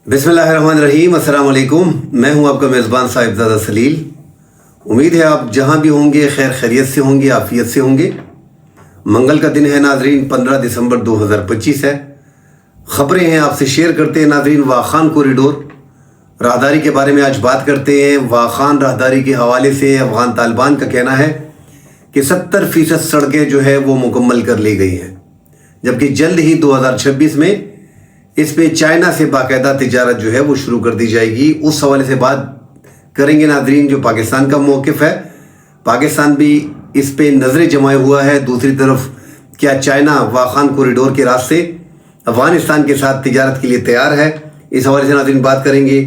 बिस्मिल्लाहिर्रहमानिर्रहीम, अस्सलाम वालेकुम। मैं हूं आपका मेज़बान साहिबजादा सलील। उम्मीद है आप जहां भी होंगे खैर खैरियत से होंगे, आफियत से होंगे। मंगल का दिन है नाजरीन, 15 दिसंबर 2025 है। ख़बरें हैं आपसे शेयर करते हैं नाजरीन। वाखान कॉरिडोर राहदारी के बारे में आज बात करते हैं। वाखान राहदारी के हवाले से अफ़गान तालिबान का कहना है कि 70% सड़कें जो है वो मुकम्मल कर ली गई हैं, जबकि जल्द ही 2026 में इस पे चाइना से बाकायदा तिजारत जो है वो शुरू कर दी जाएगी। उस हवाले से बात करेंगे नाजरीन। जो पाकिस्तान का मौक़िफ़ है, पाकिस्तान भी इस पे नज़रें जमाए हुआ है। दूसरी तरफ क्या चाइना वाखान कॉरिडोर के रास्ते अफ़गानिस्तान के साथ तिजारत के लिए तैयार है, इस हवाले से नाजरीन बात करेंगे।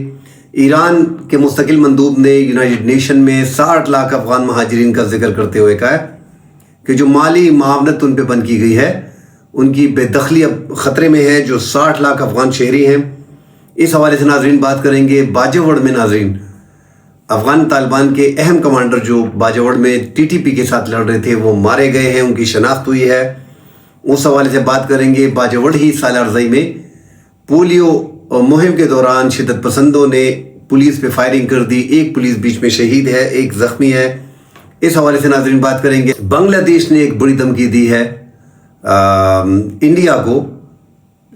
ईरान के मुस्तकिल मंदूब ने यूनाइटेड नेशन में 60 लाख अफ़गान महाजरीन का जिक्र करते हुए कहा है कि जो माली मावनत उन पर बंद की गई है उनकी बेदखली अब ख़तरे में है। जो 60 लाख अफ़गान शहरी हैं, इस हवाले से नाजरीन बात करेंगे। बाजवड़ में नाजरीन अफ़गान तालिबान के अहम कमांडर जो बाजवड़ में टीटीपी के साथ लड़ रहे थे वो मारे गए हैं, उनकी शनाख्त हुई है। उस हवाले से बात करेंगे। बाजवड़ ही सालारजई में पोलियो मुहिम के दौरान शिद्दत पसंदों ने पुलिस पे फायरिंग कर दी। एक पुलिस बीच में शहीद है, एक ज़ख्मी है। इस हवाले से नाजरीन बात करेंगे। बांग्लादेश ने एक बड़ी धमकी दी है इंडिया को,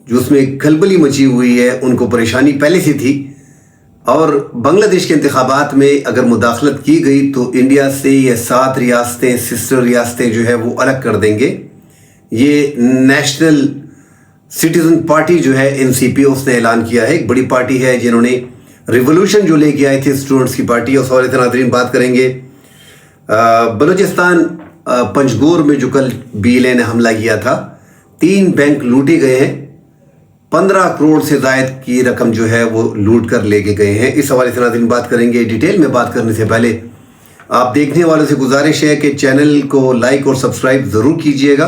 जो उसमें खलबली मची हुई है। उनको परेशानी पहले से थी और बांग्लादेश के इंतखाबात में अगर मुदाखलत की गई तो इंडिया से ये 7 रियासतें, सिस्टर रियासतें जो है वो अलग कर देंगे। ये नेशनल सिटीजन पार्टी जो है एनसीपी, उसने ऐलान किया है। एक बड़ी पार्टी है जिन्होंने रिवोल्यूशन जो लेके आए थे स्टूडेंट्स की पार्टी। उस हवाले से नाज़रीन बात करेंगे। बलूचिस्तान पंजगोर में जो कल बीएलए ने हमला किया था, 3 बैंक लूटे गए हैं। 15 करोड़ से ज़ायद की रकम जो है वो लूट कर लेके गए हैं। इस हवाले से नाज़रीन बात करेंगे। डिटेल में बात करने से पहले आप देखने वालों से गुजारिश है कि चैनल को लाइक और सब्सक्राइब ज़रूर कीजिएगा।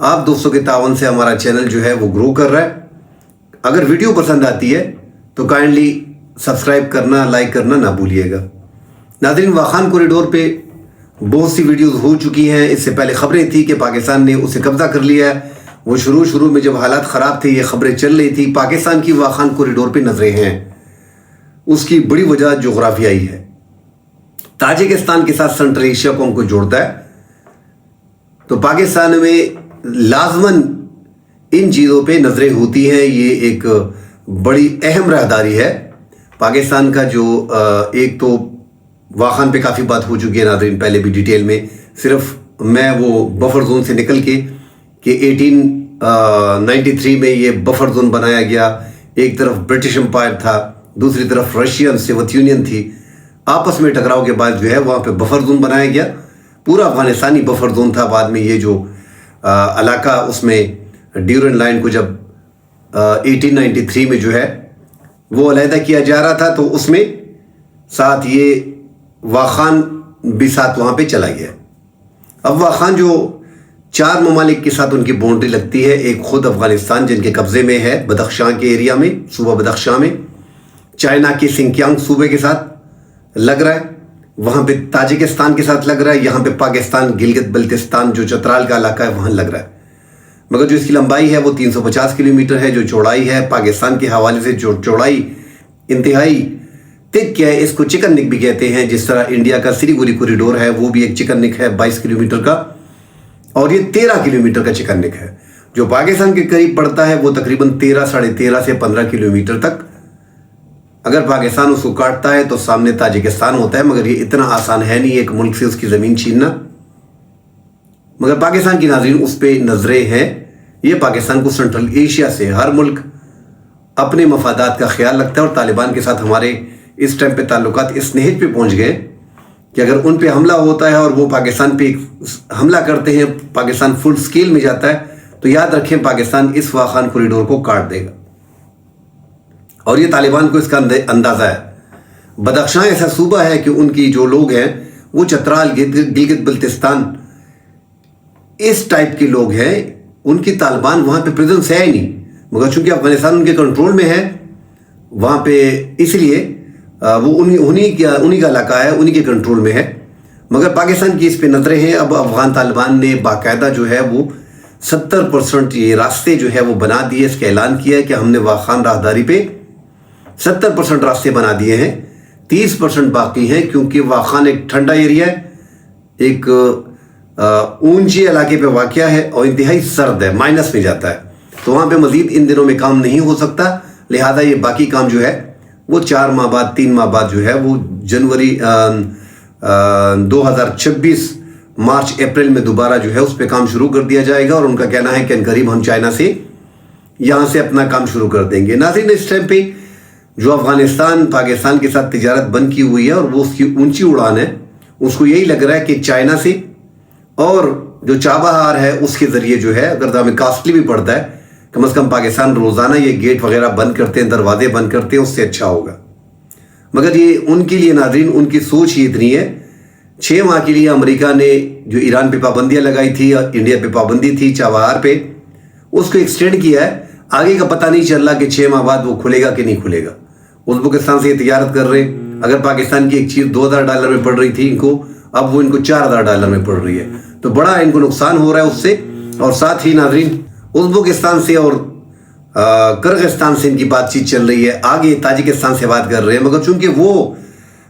आप दोस्तों के तावन से हमारा चैनल जो है वो ग्रो कर रहा है। अगर वीडियो पसंद आती है तो काइंडली सब्सक्राइब करना, लाइक करना ना भूलिएगा। नाज़रीन, वाखान कॉरिडोर पे बहुत सी वीडियोस हो चुकी हैं। इससे पहले खबरें थी कि पाकिस्तान ने उसे कब्जा कर लिया है। वो शुरू में जब हालात ख़राब थे ये खबरें चल रही थी। पाकिस्तान की वाखान कॉरिडोर पे नजरें हैं। उसकी बड़ी वजह जोग्राफियाई है। ताजिकिस्तान के साथ सेंट्रल एशिया को हमको जोड़ता है, तो पाकिस्तान में लाजमन इन चीज़ों पे नजरें होती हैं। ये एक बड़ी अहम राहदारी है पाकिस्तान का। जो एक तो वाखान पे काफ़ी बात हो चुकी है नाज़रीन, पहले भी डिटेल में। सिर्फ मैं वो बफर जोन से निकल के कि 1893 में ये बफर जोन बनाया गया। एक तरफ ब्रिटिश एम्पायर था, दूसरी तरफ रशियन सोवियत यूनियन थी। आपस में टकराव के बाद जो है वहाँ पे बफर जोन बनाया गया। पूरा अफगानिस्तानी बफर जोन था। बाद में ये जो इलाका, उसमें ड्यूरेंट लाइन को जब 1893 में जो है वो अलहदा किया जा रहा था, तो उसमें साथ ये वाखान भी साथ वहाँ पे चला गया। अब वाखान जो 4 ममालिक के साथ उनकी बाउंड्री लगती है। एक खुद अफगानिस्तान जिनके कब्जे में है, बदख्शां के एरिया में, सूबा बदख्शां में। चाइना के सिंकियांग सूबे के साथ लग रहा है, वहाँ पे ताजिकिस्तान के साथ लग रहा है। यहाँ पे पाकिस्तान गिलगित बल्तिस्तान जो चतराल का इलाका है वहाँ लग रहा है। मगर जो इसकी लंबाई है वो 350 किलोमीटर है। जो चौड़ाई है पाकिस्तान के हवाले से, जो चौड़ाई इंतहाई थिक क्या है, इसको चिकन निक भी कहते हैं। जिस तरह इंडिया का सिलीगुड़ी कॉरिडोर है वो भी एक चिकन निक है 22 किलोमीटर का, और ये 13 किलोमीटर का चिकन निक है। जो पाकिस्तान के करीब पड़ता है वो तकरीबन 13, साढ़े 13 से 15 किलोमीटर तक। अगर पाकिस्तान उसको काटता है तो सामने ताजिकिस्तान होता है, मगर ये इतना आसान है नहीं एक मुल्क से उसकी ज़मीन छीनना। मगर पाकिस्तान की नाज़रीन उस पर नज़रें हैं। ये पाकिस्तान को सेंट्रल एशिया से हर मुल्क अपने मफादात का ख्याल रखता है, और तालिबान के साथ हमारे इस टाइम पे ताल्लुकात इस नहज पे पहुंच गए कि अगर उन पे हमला होता है और वो पाकिस्तान पे हमला करते हैं, पाकिस्तान फुल स्केल में जाता है, तो याद रखें पाकिस्तान इस वाखान कॉरिडोर को काट देगा। और ये तालिबान को इसका अंदाज़ा है। बदख्शां ऐसा सूबा है कि उनकी जो लोग हैं वो चतराल, गिलगित बल्तिस्तान, इस टाइप के लोग हैं। उनकी तालिबान वहाँ पे प्रेजेंस है ही नहीं, मगर चूंकि अफगानिस्तान उनके कंट्रोल में है वहाँ पे, इसलिए वो उन्हीं का इलाका है, उन्हीं के कंट्रोल में है। मगर पाकिस्तान की इस पे नजरें हैं। अब अफगान तालिबान ने बाकायदा जो है वो 70% ये रास्ते जो है वो बना दिए। इसका ऐलान किया है कि हमने वाखान राहदारी पे 70% रास्ते बना दिए हैं, 30% बाकी हैं, क्योंकि वाखान एक ठंडा एरिया है, एक ऊंचे इलाके पे वाक़या है और इंतहाई सर्द है, माइनस में जाता है, तो वहाँ पे मज़ीद इन दिनों में काम नहीं हो सकता। लिहाजा ये बाकी काम जो है वो 4 माह बाद 3 माह बाद जो है वो जनवरी 2026 मार्च अप्रैल में दोबारा जो है उस पर काम शुरू कर दिया जाएगा। और उनका कहना है कि अनकरीब हम चाइना से यहाँ से अपना काम शुरू कर देंगे। नाज़रीन, इस टाइम पे जो अफगानिस्तान पाकिस्तान के साथ तिजारत बंद की हुई है और वो उसकी ऊंची उड़ान है, उसको यही लग रहा है कि चाइना से और जो चाबहार है उसके ज़रिए जो है, अगर हमें कास्टली भी पड़ता है, कम से कम पाकिस्तान रोज़ाना ये गेट वगैरह बंद करते हैं, दरवाजे बंद करते हैं, उससे अच्छा होगा। मगर ये उनके लिए नाज़रीन, उनकी सोच ही इतनी है। 6 माह के लिए अमेरिका ने जो ईरान पे पाबंदियाँ लगाई थी, इंडिया पे पाबंदी थी चाबहार पे, उसको एक्सटेंड किया है। आगे का पता नहीं चल रहा कि 6 माह बाद वो खुलेगा कि नहीं खुलेगा। उज़्बेकिस्तान से ये तिजारत कर रहे, अगर पाकिस्तान की एक चीज़ $2000 में पड़ रही थी इनको, अब वो इनको $4000 में पड़ रही है, तो बड़ा इनको नुकसान हो रहा है उससे। और साथ ही नाज़रीन, उज़्बेकिस्तान से और किर्गिस्तान से इनकी बातचीत चल रही है, आगे ताजिकिस्तान से बात कर रहे हैं, मगर चूंकि वो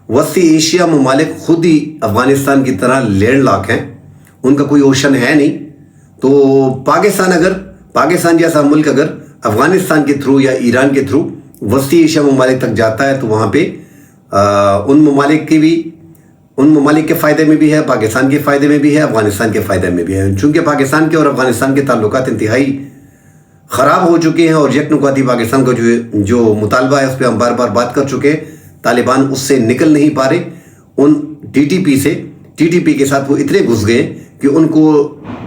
वस्ती एशिया ममालिक खुद ही अफगानिस्तान की तरह लैंड लॉक हैं, उनका कोई ओशन है नहीं, तो पाकिस्तान जैसा मुल्क अगर अफगानिस्तान के थ्रू या ईरान के थ्रू वस्ती एशिया ममालिक तक जाता है, तो वहाँ पे उन ममालिक के फ़ायदे में भी है, पाकिस्तान के फ़ायदे में भी है, अफगानिस्तान के फ़ायदे में भी है। चूँकि पाकिस्तान के और अफगानिस्तान के ताल्लुकात इंतहाई ख़राब हो चुके हैं और यकनुकाती पाकिस्तान का जो मुतालबा है उस पर हम बार बार बात कर चुके हैं, तालिबान उससे निकल नहीं पा रहे। उन टीटीपी के साथ वो इतने घुस गए कि उनको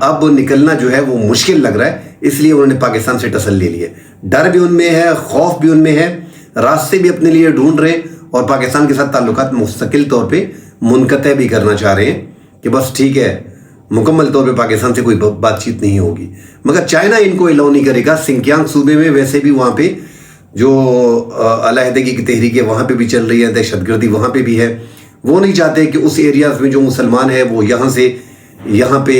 अब निकलना जो है वो मुश्किल लग रहा है, इसलिए उन्होंने पाकिस्तान से टसल ले लिया। डर भी उनमें है, खौफ भी उनमें है, रास्ते भी अपने लिए ढूंढ रहे और पाकिस्तान के साथ ताल्लुकात मुस्तकिल तौर पे मुनक़ते भी करना चाह रहे हैं कि बस ठीक है, मुकम्मल तौर पे पाकिस्तान से कोई बातचीत नहीं होगी। मगर चाइना इनको अलाउ नहीं करेगा। सिंकियांग सूबे में वैसे भी वहाँ पे जो अलहदगी की तहरीकें वहाँ पे भी चल रही है, दहशतगर्दी वहाँ पे भी है। वो नहीं चाहते कि उस एरियाज़ में जो मुसलमान है वो यहाँ पे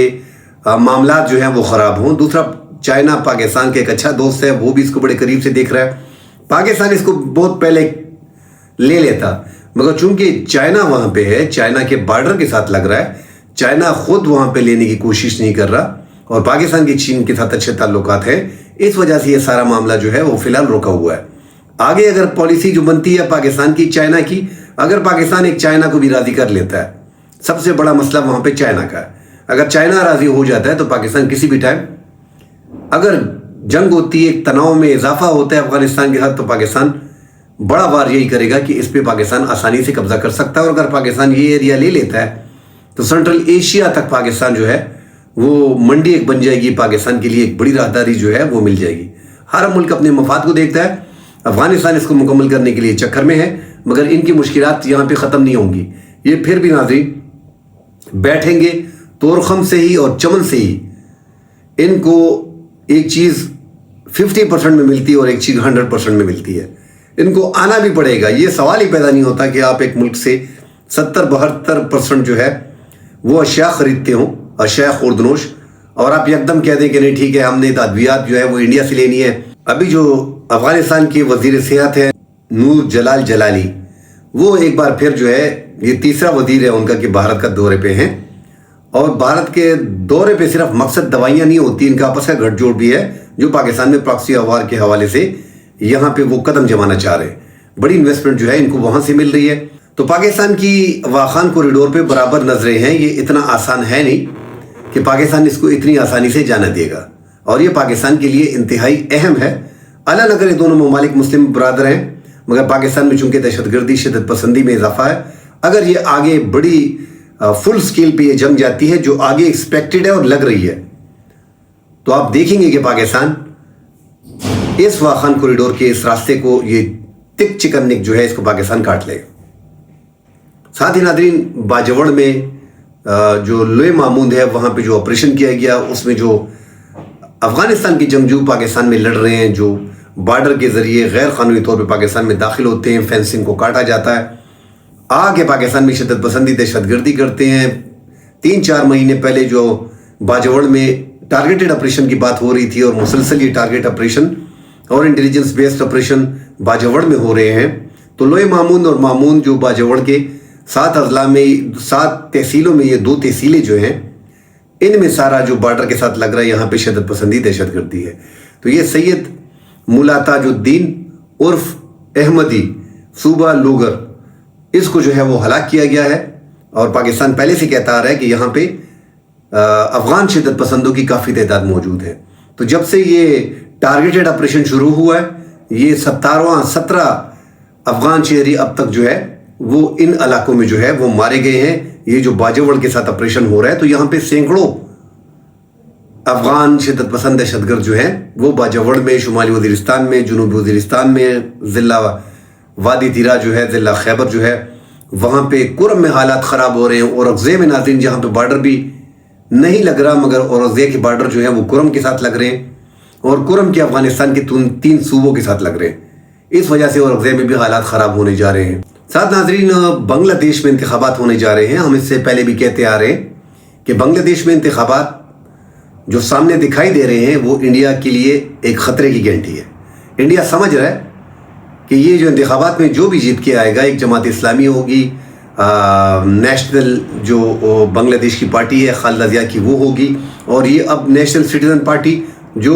मामला जो है वो ख़राब हों। दूसरा, चाइना पाकिस्तान के एक अच्छा दोस्त है, वो भी इसको बड़े करीब से देख रहा है। पाकिस्तान इसको बहुत पहले ले लेता, मगर चूंकि चाइना वहाँ पे है, चाइना के बॉर्डर के साथ लग रहा है, चाइना खुद वहाँ पे लेने की कोशिश नहीं कर रहा और पाकिस्तान की चीन के साथ अच्छे ताल्लुकात हैं, इस वजह से ये सारा मामला जो है वो फिलहाल रोका हुआ है। आगे अगर पॉलिसी जो बनती है पाकिस्तान की, चाइना की, अगर पाकिस्तान एक चाइना को भी राज़ी कर लेता है, सबसे बड़ा मसला वहाँ पे चाइना का है। अगर चाइना राज़ी हो जाता है तो पाकिस्तान किसी भी टाइम, अगर जंग होती है, एक तनाव में इजाफा होता है अफगानिस्तान के साथ, तो पाकिस्तान बड़ा वार यही करेगा कि इस पे पाकिस्तान आसानी से कब्जा कर सकता है। और अगर पाकिस्तान ये एरिया ले लेता है तो सेंट्रल एशिया तक पाकिस्तान जो है वो मंडी एक बन जाएगी, पाकिस्तान के लिए एक बड़ी राहदारी जो है वो मिल जाएगी। हर मुल्क अपने मफाद को देखता है, अफगानिस्तान इसको मुकम्मल करने के लिए चक्कर में है, मगर इनकी मुश्किलात यहाँ पे ख़त्म नहीं होंगी। ये फिर भी नाज़रीन बैठेंगे तोरखम से ही और चमन से ही। इनको एक चीज़ 50% में मिलती है और एक चीज़ 100% में मिलती है। इनको आना भी पड़ेगा। ये सवाल ही पैदा नहीं होता कि आप एक मुल्क से 70-72% जो है वो अशिया ख़रीदते हो, अशिया खुर्दनोश, और आप एकदम कह दें कि नहीं ठीक है, हमने अद्वियात जो है वो इंडिया से लेनी है। अभी जो अफगानिस्तान के वज़ीर सेहत है नूर जलाल जलाली, वो एक बार फिर जो है, ये तीसरा वज़ीर है उनका कि भारत का दौरे पे हैं, और भारत के दौरे पे सिर्फ मकसद दवाइयाँ नहीं होती, इनका आपस का गठजोड़ भी है, जो पाकिस्तान में प्रॉक्सी वार के हवाले से यहाँ पे वो कदम जमाना चाह रहे हैं। बड़ी इन्वेस्टमेंट जो है इनको वहाँ से मिल रही है। तो पाकिस्तान की वाखान कॉरिडोर पे बराबर नजरें हैं। ये इतना आसान है नहीं कि पाकिस्तान इसको इतनी आसानी से जाने देगा, और ये पाकिस्तान के लिए इंतहाई अहम है। अलग अगर ये दोनों ममालिक मुस्लिम बरादर हैं, मगर पाकिस्तान में चूंकि दहशतगर्दी शिद्दत पसंदी में इजाफा है, अगर ये आगे बड़ी फुल स्केल पे ये जंग जाती है जो आगे एक्सपेक्टेड है और लग रही है, तो आप देखेंगे कि पाकिस्तान इस वाखान कॉरिडोर के इस रास्ते को, ये तिक चिकन निक जो है, इसको पाकिस्तान काट लेगा। साथ ही नादरीन, बाजवड़ में जो लोहे मामूद है वहाँ पे जो ऑपरेशन किया गया, उसमें जो अफगानिस्तान के जंगजू पाकिस्तान में लड़ रहे हैं, जो बॉर्डर के ज़रिए गैर कानूनी तौर पे पाकिस्तान में दाखिल होते हैं, फेंसिंग को काटा जाता है, आके पाकिस्तान में शिद्दत पसंदी दहशतगर्दी करते हैं। 3-4 महीने पहले जो बाजवड़ में टारगेटेड ऑपरेशन की बात हो रही थी, और मुसलसल ये टारगेट ऑपरेशन اور انٹیلیجنس بیسڈ آپریشن باجوڑ میں ہو رہے ہیں، تو لوئے مامون اور مامون جو باجوڑ کے 7 اضلاع میں 7 تحصیلوں میں یہ 2 تحصیلیں جو ہیں، ان میں سارا جو بارڈر کے ساتھ لگ رہا ہے یہاں پہ شدت پسندی دہشت گردی ہے۔ تو یہ سید ملا تاج الدین عرف احمدی صوبہ لوگر، اس کو جو ہے وہ ہلاک کیا گیا ہے، اور پاکستان پہلے سے کہتا آ رہا ہے کہ یہاں پہ افغان شدت پسندوں کی کافی تعداد موجود ہے۔ تو جب سے یہ ٹارگیٹڈ آپریشن شروع ہوا ہے، یہ 17 افغان شہری اب تک جو ہے وہ ان علاقوں میں جو ہے وہ مارے گئے ہیں۔ یہ جو باجوڑ کے ساتھ آپریشن ہو رہا ہے تو یہاں پہ سینکڑوں افغان شدت پسند دہشت گرد جو ہیں وہ باجوڑ میں، شمالی وزیرستان میں، جنوبی وزیرستان میں، ضلع وادی تیرا جو ہے، ضلع خیبر جو ہے، وہاں پہ کرم میں حالات خراب ہو رہے ہیں۔ اورغزے میں ناظرین جہاں پہ بارڈر بھی نہیں لگ رہا، مگر اورغزے کے بارڈر جو ہے وہ کرم کے ساتھ لگ رہے ہیں، اور کرم کے افغانستان کے 3 صوبوں کے ساتھ لگ رہے ہیں۔ اس وجہ سے اورغزے میں بھی حالات خراب ہونے جا رہے ہیں۔ ساتھ ناظرین بنگلہ دیش میں انتخابات ہونے جا رہے ہیں۔ ہم اس سے پہلے بھی کہتے آ رہے ہیں کہ بنگلہ دیش میں انتخابات جو سامنے دکھائی دے رہے ہیں وہ انڈیا کے لیے ایک خطرے کی گھنٹی ہے۔ انڈیا سمجھ رہا ہے کہ یہ جو انتخابات میں جو بھی جیت کے آئے گا، ایک جماعت اسلامی ہوگی، نیشنل جو بنگلہ دیش کی پارٹی ہے خالدہ ضیاء کی وہ ہوگی، اور یہ اب نیشنل سٹیزن پارٹی جو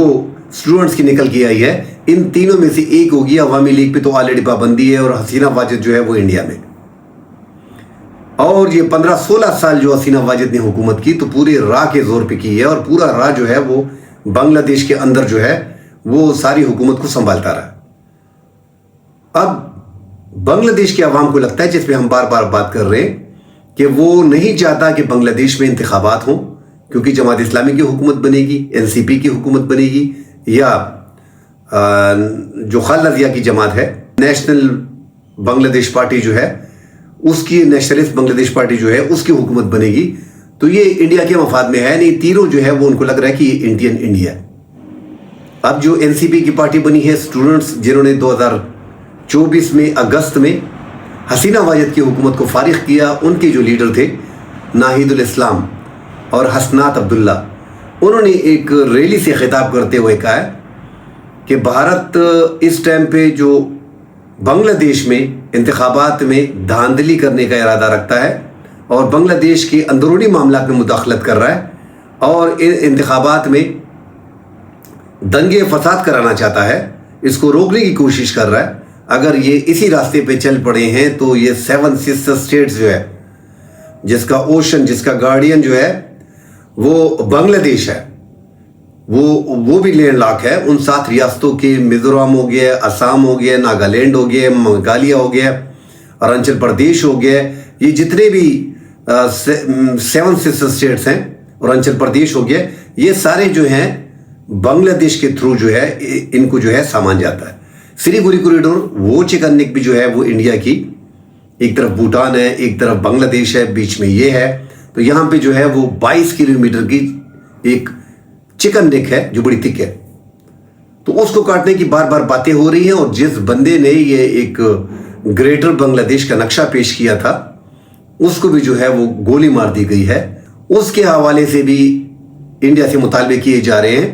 اسٹوڈنٹس کی نکل کے آئی ہے، ان تینوں میں سے ایک ہوگی۔ عوامی لیگ پہ تو آلریڈی پابندی ہے، اور حسینہ واجد جو ہے وہ انڈیا میں، اور یہ 15-16 سال جو حسینہ واجد نے حکومت کی تو پورے راہ کے زور پہ کی ہے، اور پورا راہ جو ہے وہ بنگلہ دیش کے اندر جو ہے وہ ساری حکومت کو سنبھالتا رہا۔ اب بنگلہ دیش کے عوام کو لگتا ہے، جس پہ ہم بار بار بات کر رہے ہیں، کہ وہ نہیں چاہتا کہ بنگلہ دیش میں انتخابات ہوں، کیونکہ جماعت اسلامی کی حکومت بنے گی، NCP کی حکومت بنے گی، یا جو خالدہ ضیاء کی جماعت ہے نیشنل بنگلہ دیش پارٹی جو ہے اس کی، نیشنلسٹ بنگلہ دیش پارٹی جو ہے اس کی حکومت بنے گی، تو یہ انڈیا کے مفاد میں ہے نہیں۔ تینوں جو ہے وہ ان کو لگ رہا ہے کہ یہ انڈین انڈیا ہے۔ اب جو NCP کی پارٹی بنی ہے، اسٹوڈنٹس، جنہوں نے 2024 میں اگست میں حسینہ واجد کی حکومت کو فارغ کیا، ان کے جو لیڈر تھے ناہید الاسلام اور حسنات عبداللہ، انہوں نے ایک ریلی سے خطاب کرتے ہوئے کہا ہے کہ بھارت اس ٹائم پہ جو بنگلہ دیش میں انتخابات میں دھاندلی کرنے کا ارادہ رکھتا ہے، اور بنگلہ دیش کے اندرونی معاملات میں مداخلت کر رہا ہے، اور ان انتخابات میں دنگے فساد کرانا چاہتا ہے، اس کو روکنے کی کوشش کر رہا ہے۔ اگر یہ اسی راستے پہ چل پڑے ہیں تو یہ 7 سسٹر اسٹیٹس جو ہے، جس کا اوشن، جس کا گارڈین جو ہے وہ بنگلہ دیش ہے، وہ بھی لینڈ لاک ہے۔ ان 7 ریاستوں کے میزورم ہو گیا، آسام ہو گیا، ناگالینڈ ہو گیا، میگھالیہ ہو گیا، اروناچل پردیش ہو گیا، یہ جتنے بھی 7 سسٹر اسٹیٹس ہیں، اروناچل پردیش ہو گیا، یہ سارے جو ہیں بنگلہ دیش کے تھرو جو ہے ان کو جو ہے سامان جاتا ہے۔ سلیگوری کوریڈور، وہ چکن نیک بھی جو ہے وہ انڈیا کی، ایک طرف بھوٹان ہے، ایک طرف بنگلہ دیش ہے، بیچ میں یہ ہے، تو یہاں پہ جو ہے وہ 22 کلومیٹر کی ایک چکن نیک ہے جو بڑی تھک ہے، تو اس کو کاٹنے کی بار بار باتیں ہو رہی ہیں۔ اور جس بندے نے یہ ایک گریٹر بنگلہ دیش کا نقشہ پیش کیا تھا، اس کو بھی جو ہے وہ گولی مار دی گئی ہے۔ اس کے حوالے سے بھی انڈیا سے مطالبے کیے جا رہے ہیں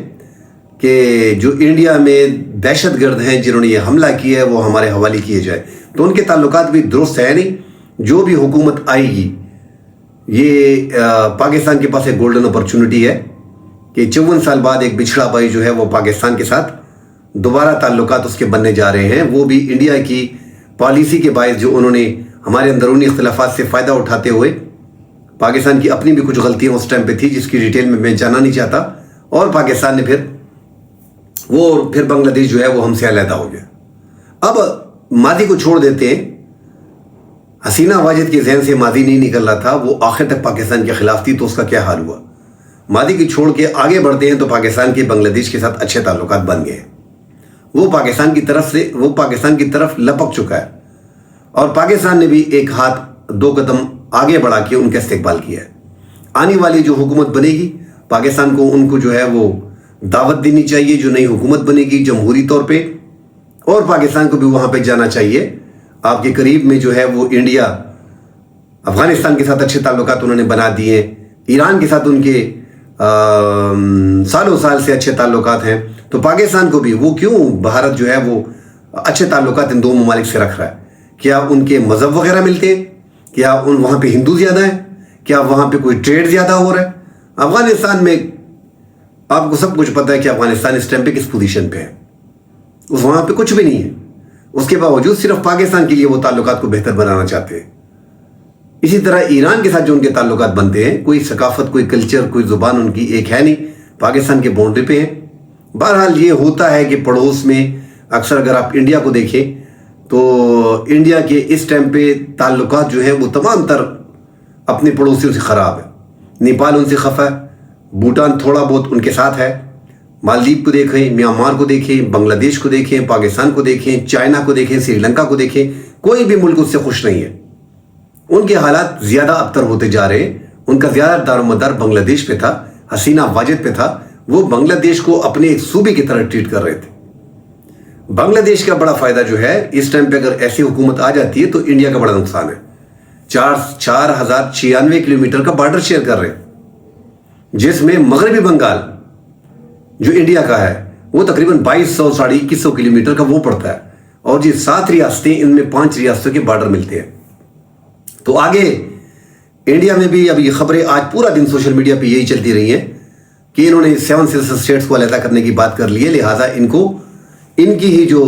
کہ جو انڈیا میں دہشت گرد ہیں جنہوں نے یہ حملہ کیا ہے وہ ہمارے حوالے کیے جائے۔ تو ان کے تعلقات بھی درست ہے نہیں۔ جو بھی حکومت آئے گی، یہ پاکستان کے پاس ایک گولڈن اپرچونٹی ہے کہ 54 سال بعد ایک بچھڑا بھائی جو ہے وہ پاکستان کے ساتھ دوبارہ تعلقات اس کے بننے جا رہے ہیں، وہ بھی انڈیا کی پالیسی کے باعث، جو انہوں نے ہمارے اندرونی اختلافات سے فائدہ اٹھاتے ہوئے، پاکستان کی اپنی بھی کچھ غلطیاں اس ٹائم پہ تھی جس کی ڈیٹیل میں جانا نہیں چاہتا، اور پاکستان نے پھر بنگلہ دیش جو ہے وہ ہم سے علیحدہ ہو گیا۔ اب ماضی کو چھوڑ دیتے ہیں، حسینہ واجد کے ذہن سے ماضی نہیں نکل رہا تھا، وہ آخر تک پاکستان کے خلاف تھی، تو اس کا کیا حال ہوا۔ ماضی کی چھوڑ کے آگے بڑھتے ہیں تو پاکستان کے بنگلہ دیش کے ساتھ اچھے تعلقات بن گئے ہیں۔ وہ پاکستان کی طرف لپک چکا ہے، اور پاکستان نے بھی ایک ہاتھ 2 قدم آگے بڑھا کے ان کا استقبال کیا ہے۔ آنے والی جو حکومت بنے گی، پاکستان کو ان کو جو ہے وہ دعوت دینی چاہیے، جو نئی حکومت بنے گی جمہوری طور پہ، اور پاکستان کو بھی وہاں پہ جانا چاہیے۔ آپ کے قریب میں جو ہے وہ انڈیا، افغانستان کے ساتھ اچھے تعلقات انہوں نے بنا دیے، ایران کے ساتھ ان کے سالوں سال سے اچھے تعلقات ہیں، تو پاکستان کو بھی وہ کیوں بھارت جو ہے وہ اچھے تعلقات ان دو ممالک سے رکھ رہا ہے؟ کیا ان کے مذہب وغیرہ ملتے ہیں؟ کیا وہاں پہ ہندو زیادہ ہیں؟ کیا وہاں پہ کوئی ٹریڈ زیادہ ہو رہا ہے؟ افغانستان میں آپ کو سب کچھ پتہ ہے کہ افغانستان اس ٹائم پہ کس پوزیشن پہ ہے. وہاں پہ کچھ بھی نہیں ہے. اس کے باوجود صرف پاکستان کے لیے وہ تعلقات کو بہتر بنانا چاہتے ہیں. اسی طرح ایران کے ساتھ جو ان کے تعلقات بنتے ہیں، کوئی ثقافت، کوئی کلچر، کوئی زبان ان کی ایک ہے نہیں، پاکستان کے باؤنڈری پہ ہیں. بہرحال یہ ہوتا ہے کہ پڑوس میں اکثر اگر آپ انڈیا کو دیکھیں تو انڈیا کے اس ٹائم پہ تعلقات جو ہیں وہ تمام تر اپنے پڑوسیوں سے خراب ہے. نیپال ان سے خفا ہے، بھوٹان تھوڑا بہت ان کے ساتھ ہے، مالدیپ کو دیکھیں، میانمار کو دیکھیں، بنگلہ دیش کو دیکھیں، پاکستان کو دیکھیں، چائنا کو دیکھیں، سری لنکا کو دیکھیں، کوئی بھی ملک اس سے خوش نہیں ہے. ان کے حالات زیادہ ابتر ہوتے جا رہے ہیں. ان کا زیادہ دار و مدار بنگلہ دیش پہ تھا، حسینہ واجد پہ تھا. وہ بنگلہ دیش کو اپنے ایک صوبے کی طرح ٹریٹ کر رہے تھے. بنگلہ دیش کا بڑا فائدہ جو ہے اس ٹائم پہ اگر ایسی حکومت آ جاتی ہے تو انڈیا کا بڑا نقصان ہے. 4096 کلومیٹر کا بارڈر شیئر کر رہے ہیں، جس میں مغربی بنگال جو انڈیا کا ہے وہ تقریباً 2200-2100 کلومیٹر کا وہ پڑتا ہے. اور یہ 7 ریاستیں، ان میں 5 ریاستوں کے بارڈر ملتے ہیں. تو آگے انڈیا میں بھی اب یہ خبریں آج پورا دن سوشل میڈیا پہ یہی چلتی رہی ہیں کہ انہوں نے 7 سلسٹر اسٹیٹس کو علیحدہ کرنے کی بات کر لی ہے، لہٰذا ان کی ہی جو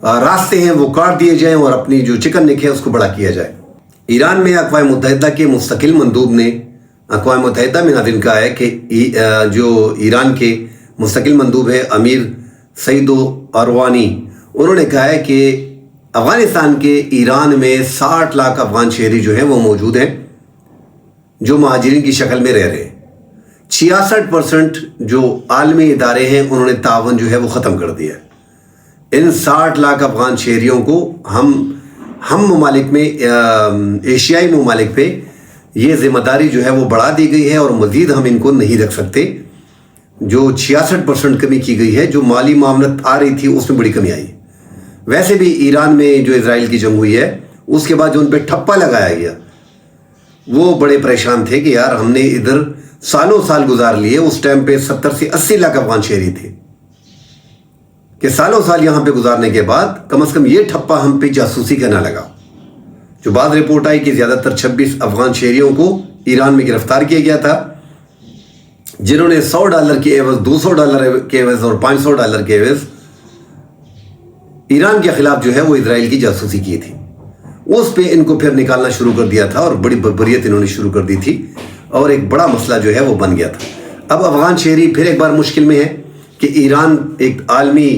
راستے ہیں وہ کاٹ دیے جائیں اور اپنی جو چکن نیک ہے اس کو بڑا کیا جائے. ایران میں اقوام متحدہ کے مستقل مندوب نے اقوام متحدہ میں ناظرین کہا ہے کہ جو ایران کے مستقل مندوب ہے امیر سعید اروانی، انہوں نے کہا ہے کہ افغانستان کے ایران میں 60 لاکھ افغان شہری جو ہیں وہ موجود ہیں جو مہاجرین کی شکل میں رہ رہے ہیں. 66% جو عالمی ادارے ہیں انہوں نے تعاون جو ہے وہ ختم کر دیا ہے. ان 60 لاکھ افغان شہریوں کو ہم ممالک میں، ایشیائی ممالک پہ یہ ذمہ داری جو ہے وہ بڑھا دی گئی ہے اور مزید ہم ان کو نہیں رکھ سکتے. جو 66% کمی کی گئی ہے، جو مالی معاملت آ رہی تھی اس میں بڑی کمی آئی. ویسے بھی ایران میں جو اسرائیل کی جنگ ہوئی ہے اس کے بعد جو ان پہ ٹھپا لگایا گیا، وہ بڑے پریشان تھے کہ یار ہم نے ادھر سالوں سال گزار لیے. اس ٹائم پہ 70 سے 80 لاکھ افغان شہری تھے کہ سالوں سال یہاں پہ گزارنے کے بعد کم از کم یہ ٹھپا ہم پہ جاسوسی کا نہ لگا. جو بعد رپورٹ آئی کہ زیادہ تر 26 افغان شہریوں کو ایران میں گرفتار کیا گیا تھا، جنہوں نے $100 کے عوض، $200 کے عوض اور $500 کے عوض ایران کے خلاف جو ہے وہ اسرائیل کی جاسوسی کی تھی. اس پہ ان کو پھر نکالنا شروع کر دیا تھا اور بڑی بربریت انہوں نے شروع کر دی تھی اور ایک بڑا مسئلہ جو ہے وہ بن گیا تھا. اب افغان شہری پھر ایک بار مشکل میں ہے کہ ایران ایک عالمی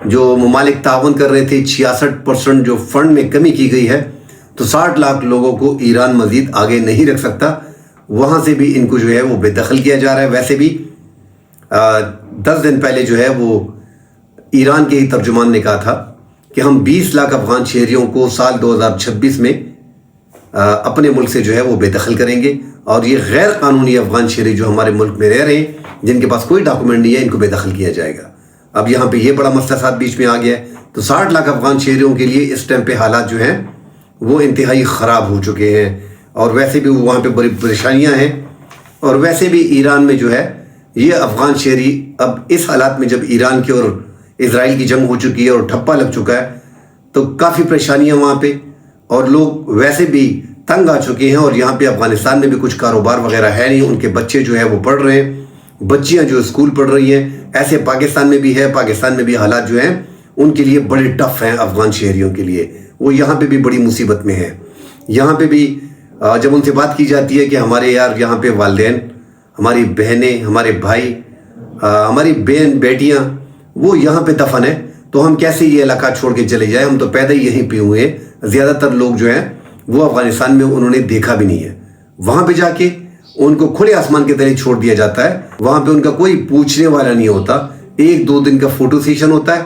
جو ممالک تعاون کر رہے تھے، 66% جو فنڈ میں کمی کی گئی ہے، تو 60 لاکھ لوگوں کو ایران مزید آگے نہیں رکھ سکتا. وہاں سے بھی ان کو جو ہے وہ بے دخل کیا جا رہا ہے. ویسے بھی 10 دن پہلے جو ہے وہ ایران کے ہی ترجمان نے کہا تھا کہ ہم 20 لاکھ افغان شہریوں کو سال 2026 میں اپنے ملک سے جو ہے وہ بے دخل کریں گے، اور یہ غیر قانونی افغان شہری جو ہمارے ملک میں رہ رہے ہیں، جن کے پاس کوئی ڈاکومنٹ نہیں ہے، ان کو بے دخل کیا جائے گا. اب یہاں پہ یہ بڑا مسئلہ ساتھ بیچ میں آ گیا ہے. تو 60 لاکھ افغان شہریوں کے لیے اس ٹائم پہ حالات جو ہیں وہ انتہائی خراب ہو چکے ہیں، اور ویسے بھی وہاں پہ بڑی پریشانیاں ہیں. اور ویسے بھی ایران میں جو ہے یہ افغان شہری اب اس حالات میں، جب ایران کی اور اسرائیل کی جنگ ہو چکی ہے اور ٹھپا لگ چکا ہے، تو کافی پریشانیاں وہاں پہ، اور لوگ ویسے بھی تنگ آ چکے ہیں. اور یہاں پہ افغانستان میں بھی کچھ کاروبار وغیرہ ہے نہیں، ان کے بچے جو ہے وہ پڑھ رہے ہیں، بچیاں جو اسکول پڑھ رہی ہیں. ایسے پاکستان میں بھی ہے، پاکستان میں بھی حالات جو ہیں ان کے لیے بڑے ٹف ہیں. افغان شہریوں کے لیے وہ یہاں پہ بھی بڑی مصیبت میں ہیں. یہاں پہ بھی جب ان سے بات کی جاتی ہے کہ ہمارے یار یہاں پہ والدین، ہماری بہنیں، ہمارے بھائی، ہماری بہن بیٹیاں وہ یہاں پہ دفن ہیں، تو ہم کیسے یہ علاقہ چھوڑ کے چلے جائیں؟ ہم تو پیدا ہی یہیں پہ ہوئے ہیں. زیادہ تر لوگ جو ہیں وہ افغانستان میں انہوں نے دیکھا بھی نہیں ہے. وہاں پہ جا کے ان کو کھلے آسمان کے تلے چھوڑ دیا جاتا ہے. وہاں پہ ان کا کوئی پوچھنے والا نہیں ہوتا. 1-2 دن کا فوٹو سیشن ہوتا ہے،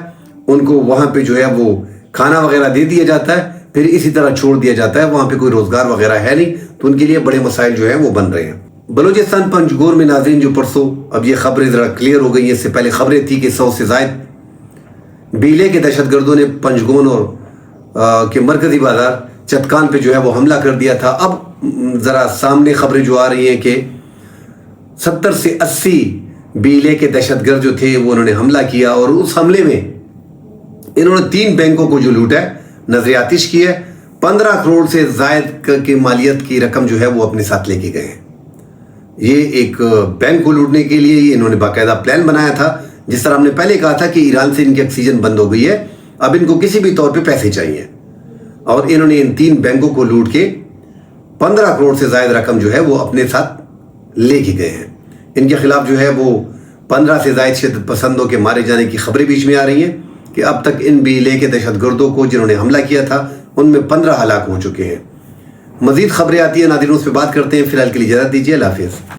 ان کو وہاں پہ جو ہے وہ کھانا وغیرہ دے دیا جاتا ہے، پھر اسی طرح چھوڑ دیا جاتا ہے. وہاں پہ کوئی روزگار وغیرہ ہے نہیں، تو ان کے لیے بڑے مسائل جو ہیں وہ بن رہے ہیں. بلوچستان پنجگور میں ناظرین جو پرسوں اب یہ خبریں ذرا کلیئر ہو گئی ہیں، اس سے پہلے خبریں تھی کہ 100 سے زائد بیلے کے دہشت گردوں نے پنجگون اور کے مرکزی بازار چتکان پہ جو ہے وہ حملہ کر دیا تھا. اب ذرا سامنے خبریں جو آ رہی ہیں کہ 70 سے 80 बीएलए के दहशतगर्द जो थे वो उन्होंने हमला किया और उस हमले में इन्होंने 3 बैंकों को जो लूटा है, नजर आतिश की है। 15 करोड़ से जायद की मालियत की रकम जो है वो अपने साथ लेके गए हैं। ये एक बैंक को लूटने के लिए इन्होंने बाकायदा प्लान बनाया था। जिस तरह हमने पहले कहा था कि ईरान से इनकी ऑक्सीजन बंद हो गई है, अब इनको किसी भी तौर पे पैसे चाहिए, और इन्होंने इन 3 बैंकों को लूट के 15 करोड़ से जायद रकम जो है वो अपने साथ लेके गए हैं। इनके खिलाफ जो है वो 15 से जायद शिद्दत पसंदों के मारे जाने की खबरें बीच में आ रही हैं कि अब तक इन बीएलए के दहशतगर्दों को जिन्होंने हमला किया था उनमें 15 हलाक हो चुके हैं। मजीद खबरें आती हैं नाज़रीन, उस पर बात करते हैं। फिलहाल के लिए इजाज़त दीजिए। अल्लाह हाफिज़।